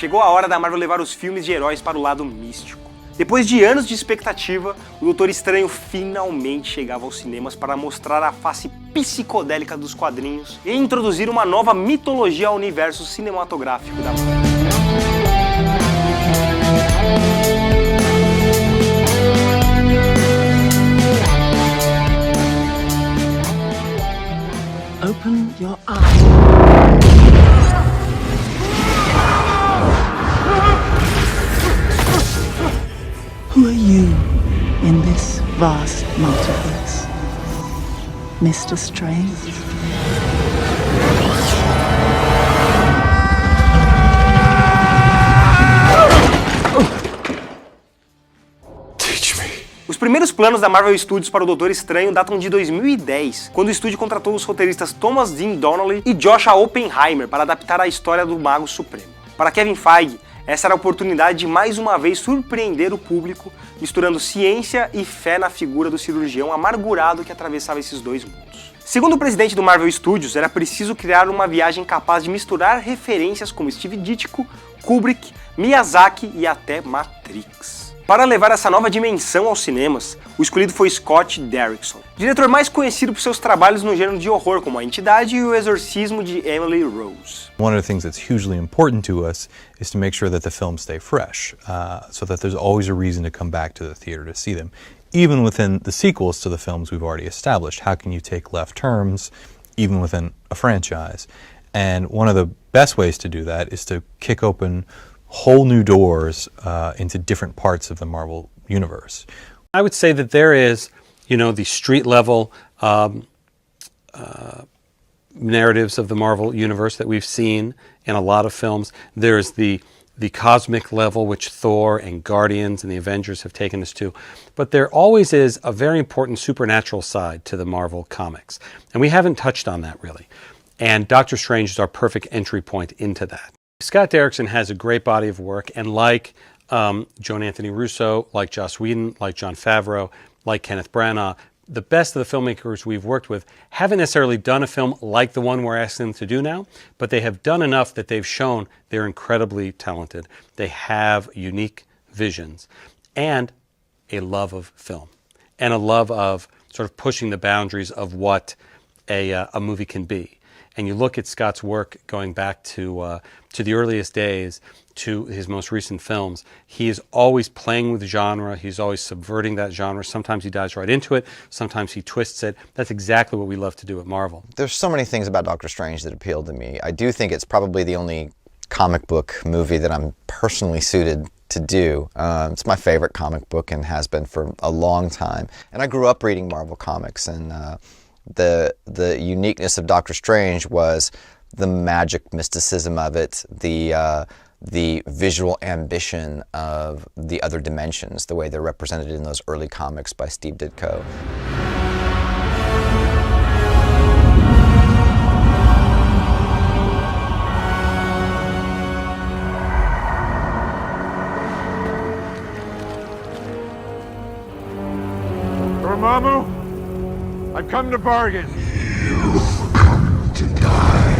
chegou a hora da Marvel levar os filmes de heróis para o lado místico. Depois de anos de expectativa, o Doutor Estranho finalmente chegava aos cinemas para mostrar a face psicodélica dos quadrinhos e introduzir uma nova mitologia ao universo cinematográfico da Marvel. Open your eyes. Who are you in this vast multiverse? Mr. Strange? Os primeiros planos da Marvel Studios para o Doutor Estranho datam de 2010, quando o estúdio contratou os roteiristas Thomas Dean Donnelly e Joshua Oppenheimer para adaptar a história do Mago Supremo. Para Kevin Feige, essa era a oportunidade de mais uma vez surpreender o público, misturando ciência e fé na figura do cirurgião amargurado que atravessava esses dois mundos. Segundo o presidente do Marvel Studios, era preciso criar uma viagem capaz de misturar referências como Steve Ditko, Kubrick, Miyazaki e até Matrix. Para levar essa nova dimensão aos cinemas, o escolhido foi Scott Derrickson, diretor mais conhecido por seus trabalhos no gênero de horror, como A Entidade e O Exorcismo de Emily Rose. One of the things that's hugely important to us is to make sure that the films stay fresh, so that there's always a reason to come back to the theater to see them. Even within the sequels to the films we've already established, how can you take left turns, even within a franchise? And one of the best ways to do that is to kick open whole new doors into different parts of the Marvel universe. I would say that there is, the street level narratives of the Marvel universe that we've seen in a lot of films. There's the cosmic level, which Thor and Guardians and the Avengers have taken us to. But there always is a very important supernatural side to the Marvel comics. And we haven't touched on that really. And Doctor Strange is our perfect entry point into that. Scott Derrickson has a great body of work, and like Joan Anthony Russo, like Joss Whedon, like Jon Favreau, like Kenneth Branagh, the best of the filmmakers we've worked with haven't necessarily done a film like the one we're asking them to do now, but they have done enough that they've shown they're incredibly talented. They have unique visions and a love of film and a love of sort of pushing the boundaries of what a movie can be. And you look at Scott's work going back to the earliest days, to his most recent films, he is always playing with genre, he's always subverting that genre. Sometimes he dives right into it, sometimes he twists it. That's exactly what we love to do at Marvel. There's so many things about Doctor Strange that appealed to me. I do think it's probably the only comic book movie that I'm personally suited to do. It's my favorite comic book and has been for a long time. And I grew up reading Marvel comics, and the uniqueness of Doctor Strange was the magic mysticism of it, the visual ambition of the other dimensions, the way they're represented in those early comics by Steve Ditko. Dormammu, I've come to bargain. You've come to die.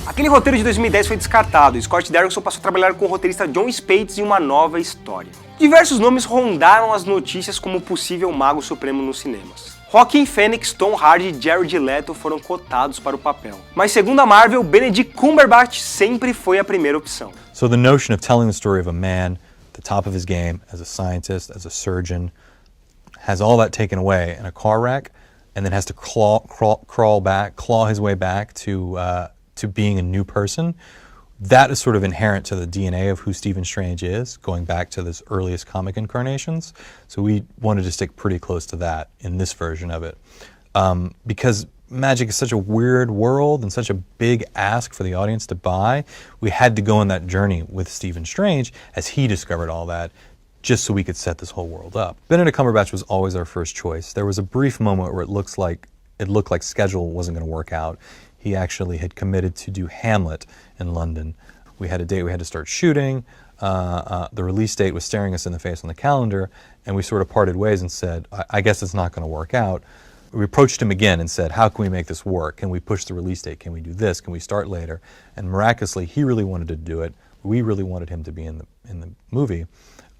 Aquele roteiro de 2010 foi descartado e Scott Derrickson passou a trabalhar com o roteirista John Spates em uma nova história. Diversos nomes rondaram as notícias como possível Mago Supremo nos cinemas. Joaquin Phoenix, Tom Hardy e Jared Leto foram cotados para o papel. Mas segundo a Marvel, Benedict Cumberbatch sempre foi a primeira opção. So the notion of telling the story of a man at the top of his game, as a scientist, as a surgeon, has all that taken away in a car wreck, and then has to claw his way back to being a new person. That is sort of inherent to the DNA of who Stephen Strange is, going back to his earliest comic incarnations. So we wanted to stick pretty close to that in this version of it. Because magic is such a weird world and such a big ask for the audience to buy, we had to go on that journey with Stephen Strange as he discovered all that, just so we could set this whole world up. Benedict Cumberbatch was always our first choice. There was a brief moment where it looked like schedule wasn't going to work out. He actually had committed to do Hamlet in London. We had a date we had to start shooting. the release date was staring us in the face on the calendar, and we sort of parted ways and said, I guess it's not going to work out. We approached him again and said, how can we make this work? Can we push the release date? Can we do this? Can we start later? And miraculously, he really wanted to do it. We really wanted him to be in the movie.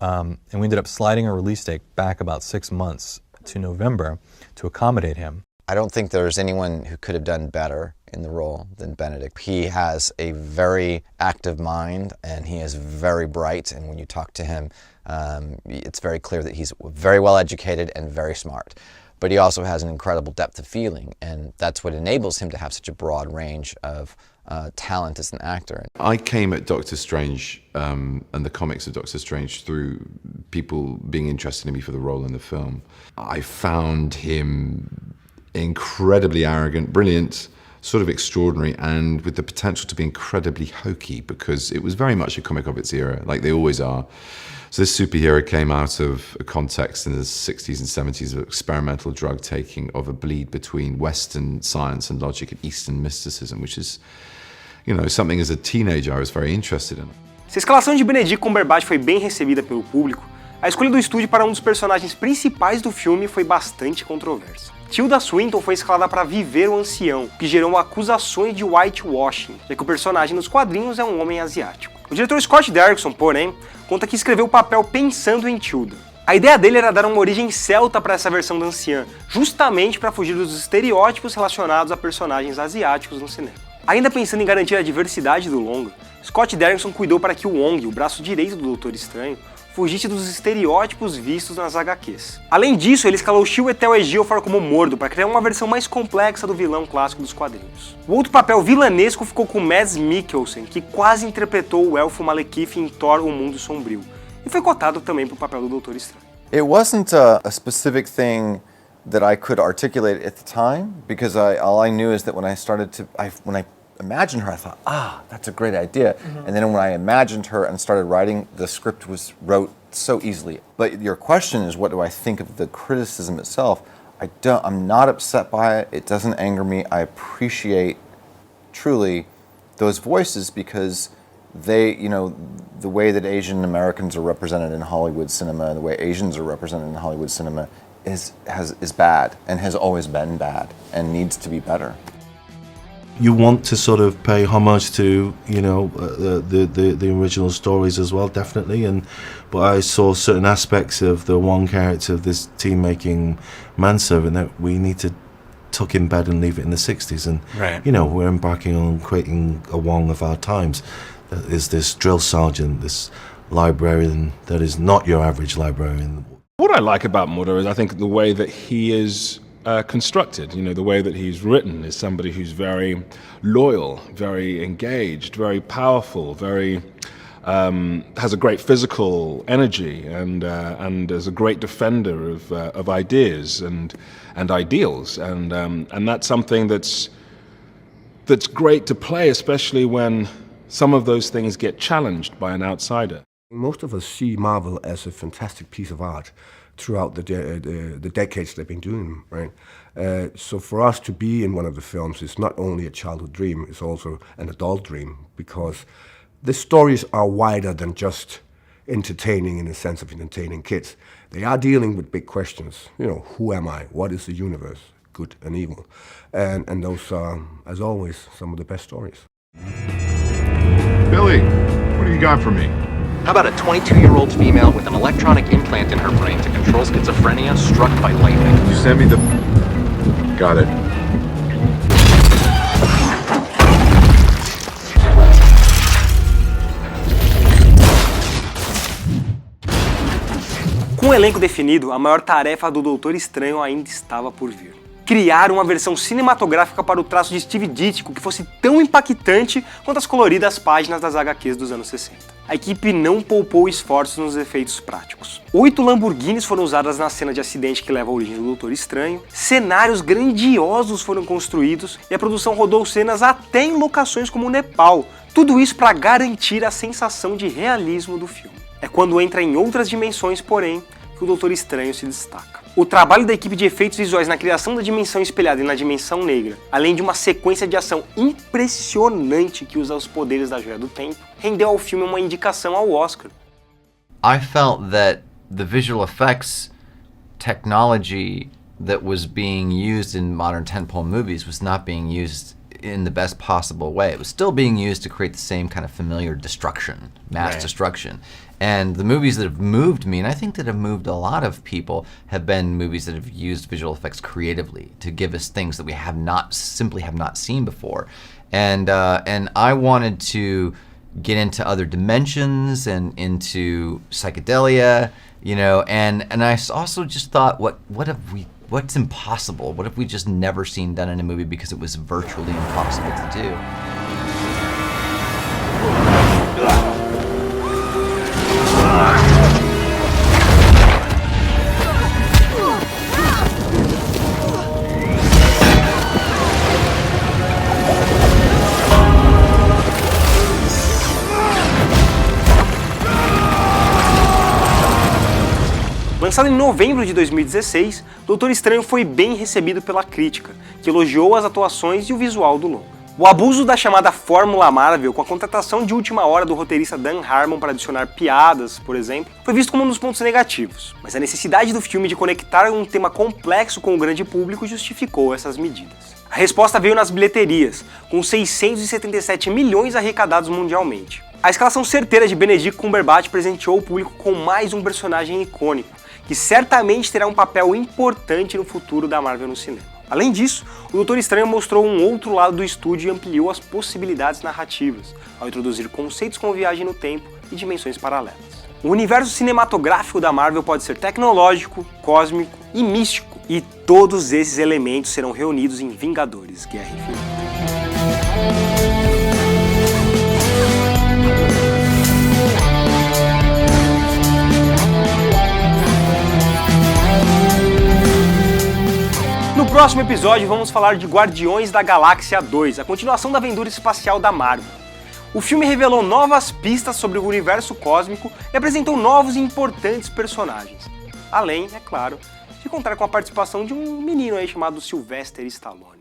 And we ended up sliding our release date back about 6 months to November to accommodate him. I don't think there's anyone who could have done better in the role than Benedict. He has a very active mind and he is very bright, and when you talk to him, it's very clear that he's very well educated and very smart. But he also has an incredible depth of feeling, and that's what enables him to have such a broad range of talent as an actor. I came at Doctor Strange and the comics of Doctor Strange through people being interested in me for the role in the film. I found him incredibly arrogant, brilliant, sort of extraordinary, and with the potential to be incredibly hokey, because it was very much a comic of its era, like they always are. So this superhero came out of a context in the 60s and 70s of experimental drug taking, of a bleed between Western science and logic and Eastern mysticism, which is, you know, something as a teenager I was very interested in. Se a escalação de Benedict Cumberbatch foi bem recebida pelo público, a escolha do estúdio para um dos personagens principais do filme foi bastante controversa. Tilda Swinton foi escalada para viver o ancião, o que gerou acusações de whitewashing, já que o personagem nos quadrinhos é um homem asiático. O diretor Scott Derrickson, porém, conta que escreveu o papel pensando em Tilda. A ideia dele era dar uma origem celta para essa versão da anciã, justamente para fugir dos estereótipos relacionados a personagens asiáticos no cinema. Ainda pensando em garantir a diversidade do longa, Scott Derrickson cuidou para que o Wong, o braço direito do Doutor Estranho, fugisse dos estereótipos vistos nas HQs. Além disso, ele escalou Chiwetel Ejiofor como Mordo para criar uma versão mais complexa do vilão clássico dos quadrinhos. O outro papel vilanesco ficou com Mads Mikkelsen, que quase interpretou o elfo Malekith em Thor: O Mundo Sombrio, e foi cotado também para o papel do Doutor Estranho. It wasn't a specific thing that I could articulate at the time, because all I knew is that when I imagined her, I thought, that's a great idea. And then when I imagined her and started writing, the script was wrote so easily. But your question is, what do I think of the criticism itself? I'm not upset by it. It doesn't anger me. I appreciate truly those voices, because they, you know, the way that Asian Americans are represented in Hollywood cinema, the way Asians are represented in Hollywood cinema is bad, and has always been bad, and needs to be better. You want to sort of pay homage to, you know, the original stories as well, definitely. But I saw certain aspects of the Wong character of this team-making manservant that we need to tuck in bed and leave it in the 60s. And you know, we're embarking on creating a Wong of our times. That is this drill sergeant, this librarian that is not your average librarian. What I like about Mordo is I think the way that he is constructed, you know, the way that he's written is somebody who's very loyal, very engaged, very powerful, very has a great physical energy, and is a great defender of ideas and ideals, and that's something that's great to play, especially when some of those things get challenged by an outsider. Most of us see Marvel as a fantastic piece of art throughout the decades they've been doing, right? So for us to be in one of the films is not only a childhood dream, it's also an adult dream, because the stories are wider than just entertaining in the sense of entertaining kids. They are dealing with big questions. You know, who am I? What is the universe? Good and evil. And those are, as always, some of the best stories. Billy, what do you got for me? How about a 22-year-old female with an electronic implant in her brain to control schizophrenia struck by lightning? You send me the... Got it. Com o elenco definido, a maior tarefa do Doutor Estranho ainda estava por vir. Criar uma versão cinematográfica para o traço de Steve Ditko que fosse tão impactante quanto as coloridas páginas das HQs dos anos 60. A equipe não poupou esforços nos efeitos práticos. 8 Lamborghinis foram usadas na cena de acidente que leva à origem do Doutor Estranho, cenários grandiosos foram construídos e a produção rodou cenas até em locações como o Nepal. Tudo isso para garantir a sensação de realismo do filme. É quando entra em outras dimensões, porém, que o Doutor Estranho se destaca. O trabalho da equipe de efeitos visuais na criação da dimensão espelhada e na dimensão negra, além de uma sequência de ação impressionante que usa os poderes da Joia do Tempo, rendeu ao filme uma indicação ao Oscar. I felt that the visual effects technology that was being used in modern tentpole movies was not being used in the best possible way. It was still being used to create the same kind of familiar destruction, mass destruction. And the movies that have moved me, and I think that have moved a lot of people, have been movies that have used visual effects creatively to give us things that we simply have not seen before. And I wanted to get into other dimensions and into psychedelia, you know, and I also just thought, what's impossible? What if we just never seen done in a movie because it was virtually impossible to do? Lançado em novembro de 2016, Doutor Estranho foi bem recebido pela crítica, que elogiou as atuações e o visual do longa. O abuso da chamada Fórmula Marvel, com a contratação de última hora do roteirista Dan Harmon para adicionar piadas, por exemplo, foi visto como um dos pontos negativos, mas a necessidade do filme de conectar um tema complexo com o grande público justificou essas medidas. A resposta veio nas bilheterias, com 677 milhões arrecadados mundialmente. A escalação certeira de Benedict Cumberbatch presenteou o público com mais um personagem icônico, que certamente terá um papel importante no futuro da Marvel no cinema. Além disso, o Doutor Estranho mostrou um outro lado do estúdio e ampliou as possibilidades narrativas, ao introduzir conceitos como viagem no tempo e dimensões paralelas. O universo cinematográfico da Marvel pode ser tecnológico, cósmico e místico, e todos esses elementos serão reunidos em Vingadores Guerra Infinita. No próximo episódio vamos falar de Guardiões da Galáxia 2, a continuação da aventura espacial da Marvel. O filme revelou novas pistas sobre o universo cósmico e apresentou novos e importantes personagens. Além, é claro, de contar com a participação de um menino aí chamado Sylvester Stallone.